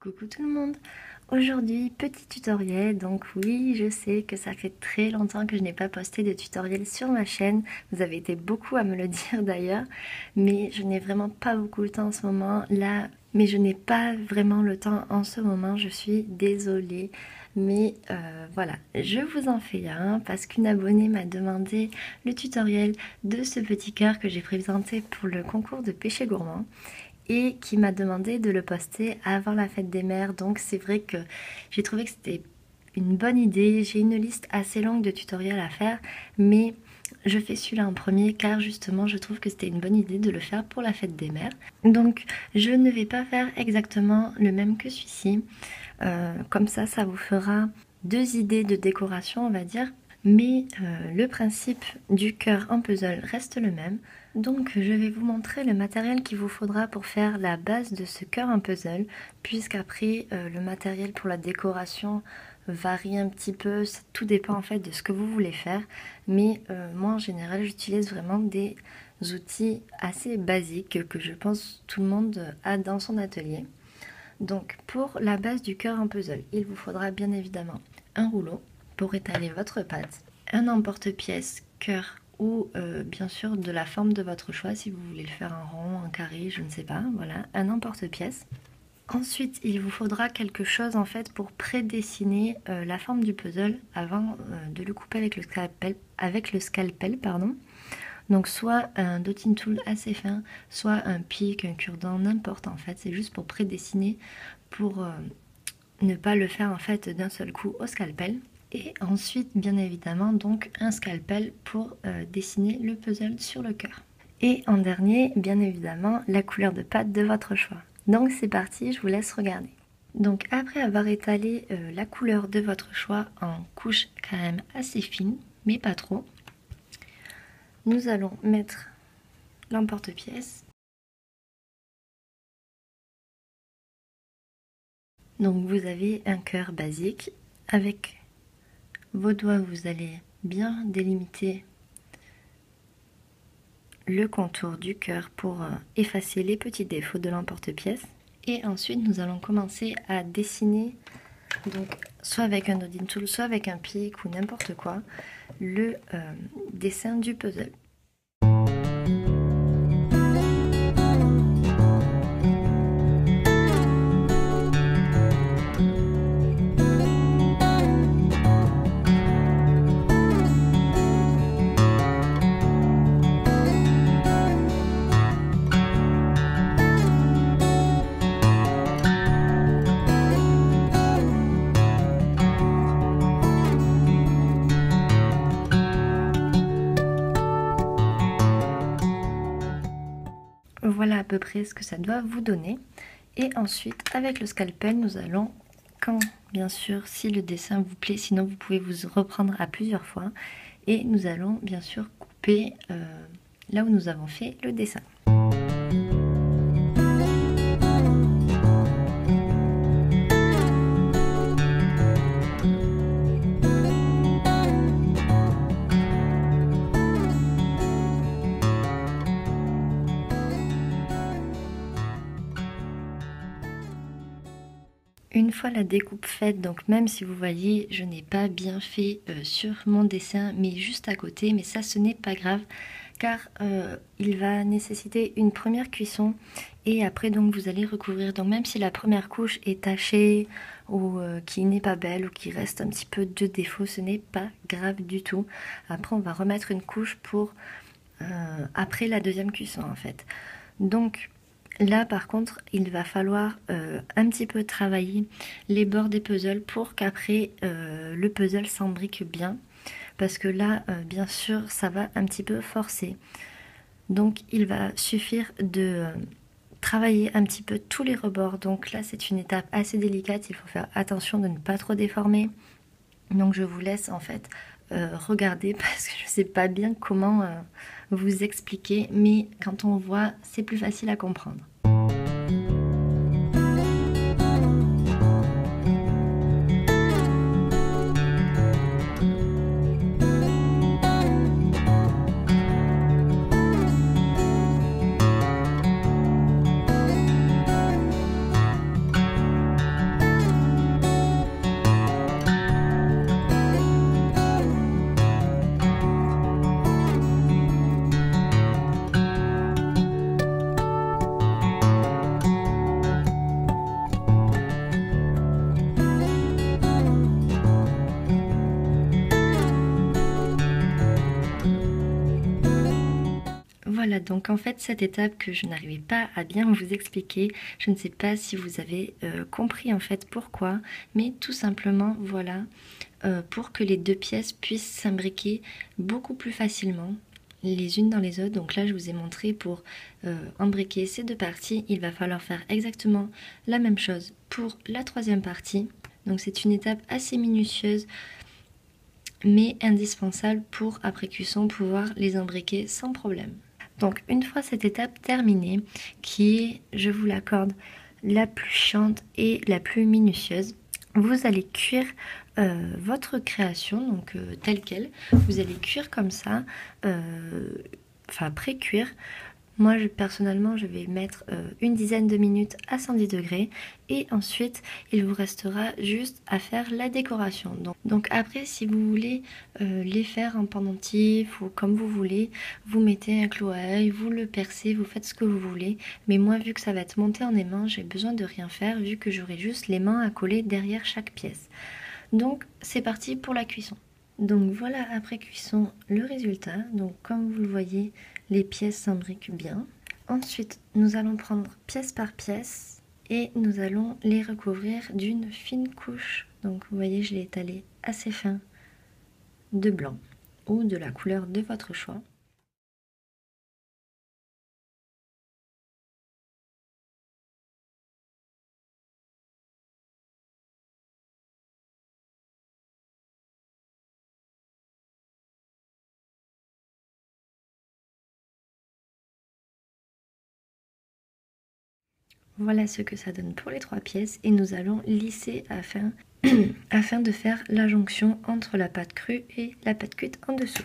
Coucou tout le monde. Aujourd'hui, petit tutoriel. Donc oui, je sais que ça fait très longtemps que je n'ai pas posté de tutoriel sur ma chaîne. Vous avez été beaucoup à me le dire d'ailleurs. Mais je n'ai vraiment pas beaucoup le temps en ce moment. Mais je n'ai pas vraiment le temps en ce moment. Je suis désolée. Mais voilà, je vous en fais un parce qu'une abonnée m'a demandé le tutoriel de ce petit cœur que j'ai présenté pour le concours de pêcher gourmand et qui m'a demandé de le poster avant la fête des mères. Donc c'est vrai que j'ai trouvé que c'était une bonne idée. J'ai une liste assez longue de tutoriels à faire, mais je fais celui-là en premier car justement je trouve que c'était une bonne idée de le faire pour la fête des mères. Donc je ne vais pas faire exactement le même que celui-ci. Comme ça vous fera deux idées de décoration, on va dire. Mais le principe du cœur en puzzle reste le même. Donc je vais vous montrer le matériel qu'il vous faudra pour faire la base de ce cœur en puzzle, puisqu'après le matériel pour la décoration varie un petit peu, tout dépend en fait de ce que vous voulez faire. Mais moi en général j'utilise vraiment des outils assez basiques que je pense tout le monde a dans son atelier. Donc pour la base du cœur en puzzle, il vous faudra bien évidemment un rouleau pour étaler votre pâte, un emporte-pièce cœur ou bien sûr de la forme de votre choix, si vous voulez le faire en rond, en carré, je ne sais pas, voilà, un emporte-pièce. Ensuite, il vous faudra quelque chose en fait pour prédessiner la forme du puzzle avant de le couper avec le scalpel, pardon. Donc soit un dotting tool assez fin, soit un pic, un cure-dent, n'importe en fait, c'est juste pour prédessiner, pour ne pas le faire en fait d'un seul coup au scalpel. Et ensuite, bien évidemment, donc un scalpel pour dessiner le puzzle sur le cœur. Et en dernier, bien évidemment, la couleur de pâte de votre choix. Donc c'est parti, je vous laisse regarder. Donc après avoir étalé la couleur de votre choix en couches quand même assez fines, mais pas trop, nous allons mettre l'emporte-pièce. Donc vous avez un cœur basique avec vos doigts, vous allez bien délimiter le contour du cœur pour effacer les petits défauts de l'emporte-pièce. Et ensuite, nous allons commencer à dessiner, donc soit avec un dotting tool, soit avec un pic ou n'importe quoi, le dessin du puzzle. Voilà à peu près ce que ça doit vous donner. Et ensuite, avec le scalpel, nous allons, quand bien sûr, si le dessin vous plaît, sinon vous pouvez vous reprendre à plusieurs fois. Et nous allons bien sûr couper là où nous avons fait le dessin. Une fois la découpe faite, donc même si vous voyez, je n'ai pas bien fait sur mon dessin, mais juste à côté, mais ça ce n'est pas grave, car il va nécessiter une première cuisson et après donc vous allez recouvrir. Donc même si la première couche est tachée ou qui n'est pas belle ou qui reste un petit peu de défaut, ce n'est pas grave du tout. Après on va remettre une couche pour après la deuxième cuisson en fait. Donc là par contre il va falloir un petit peu travailler les bords des puzzles pour qu'après le puzzle s'embrique bien, parce que là bien sûr ça va un petit peu forcer. Donc il va suffire de travailler un petit peu tous les rebords. Donc là c'est une étape assez délicate, il faut faire attention de ne pas trop déformer. Donc je vous laisse en fait regarder parce que je ne sais pas bien comment vous expliquer, mais quand on voit c'est plus facile à comprendre. Voilà, donc en fait cette étape que je n'arrivais pas à bien vous expliquer, je ne sais pas si vous avez compris en fait pourquoi, mais tout simplement voilà, pour que les deux pièces puissent s'imbriquer beaucoup plus facilement les unes dans les autres. Donc là je vous ai montré pour embriquer ces deux parties, il va falloir faire exactement la même chose pour la troisième partie. Donc c'est une étape assez minutieuse mais indispensable pour après cuisson pouvoir les imbriquer sans problème. Donc une fois cette étape terminée, qui est, je vous l'accorde, la plus chiante et la plus minutieuse, vous allez cuire votre création, donc telle qu'elle. Vous allez cuire comme ça, enfin pré-cuire. Moi, personnellement, je vais mettre une dizaine de minutes à 110 degrés et ensuite, il vous restera juste à faire la décoration. Donc après, si vous voulez les faire en pendentif ou comme vous voulez, vous mettez un clou à œil, vous le percez, vous faites ce que vous voulez. Mais moi, vu que ça va être monté en aimant, j'ai besoin de rien faire vu que j'aurai juste les mains à coller derrière chaque pièce. Donc, c'est parti pour la cuisson. Donc voilà après cuisson le résultat. Donc comme vous le voyez, les pièces s'imbriquent bien. Ensuite, nous allons prendre pièce par pièce et nous allons les recouvrir d'une fine couche. Donc vous voyez, je l'ai étalé assez fin de blanc ou de la couleur de votre choix. Voilà ce que ça donne pour les trois pièces et nous allons lisser afin, afin de faire la jonction entre la pâte crue et la pâte cuite en dessous.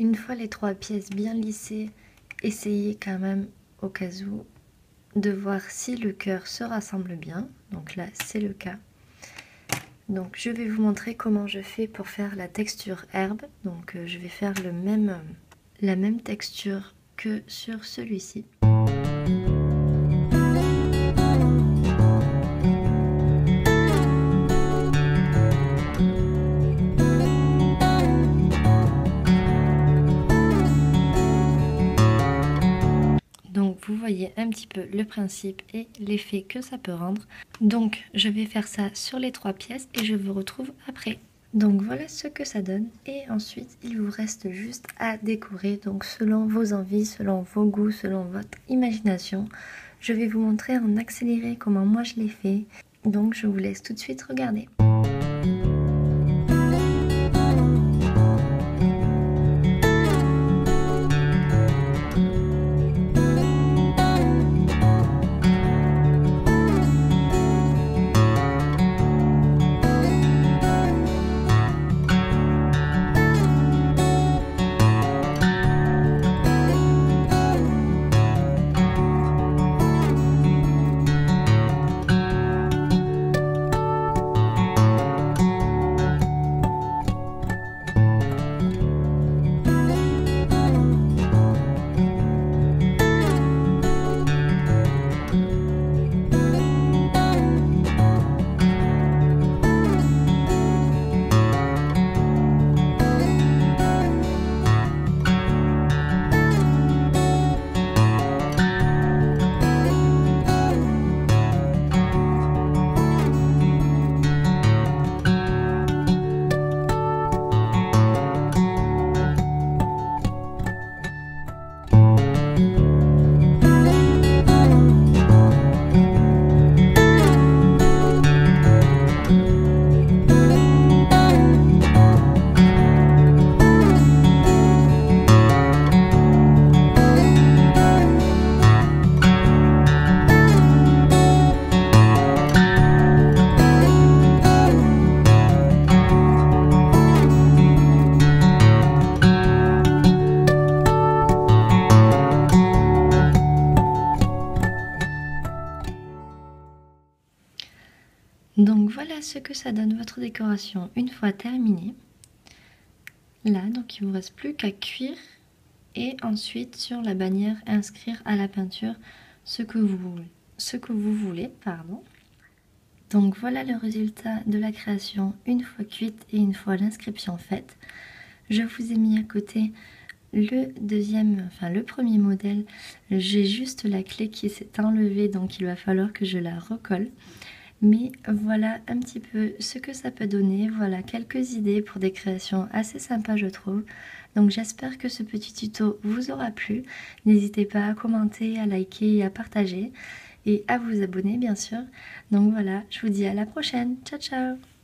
Une fois les trois pièces bien lissées, essayez quand même au cas où de voir si le cœur se rassemble bien. Donc là c'est le cas. Donc je vais vous montrer comment je fais pour faire la texture herbe. Donc je vais faire la même texture que sur celui-ci. Vous voyez un petit peu le principe et l'effet que ça peut rendre. Donc je vais faire ça sur les trois pièces et je vous retrouve après. Donc voilà ce que ça donne et ensuite il vous reste juste à décorer, donc selon vos envies, selon vos goûts, selon votre imagination. Je vais vous montrer en accéléré comment moi je l'ai fait, donc je vous laisse tout de suite regarder. voilà ce que ça donne votre décoration une fois terminée. Là, donc il ne vous reste plus qu'à cuire et ensuite sur la bannière inscrire à la peinture ce que vous voulez, pardon. Donc voilà le résultat de la création une fois cuite et une fois l'inscription faite. Je vous ai mis à côté le premier modèle. J'ai juste la clé qui s'est enlevée, donc il va falloir que je la recolle. Mais voilà un petit peu ce que ça peut donner. Voilà quelques idées pour des créations assez sympas, je trouve. Donc j'espère que ce petit tuto vous aura plu. N'hésitez pas à commenter, à liker et à partager. Et à vous abonner bien sûr. Donc voilà, je vous dis à la prochaine. Ciao ciao!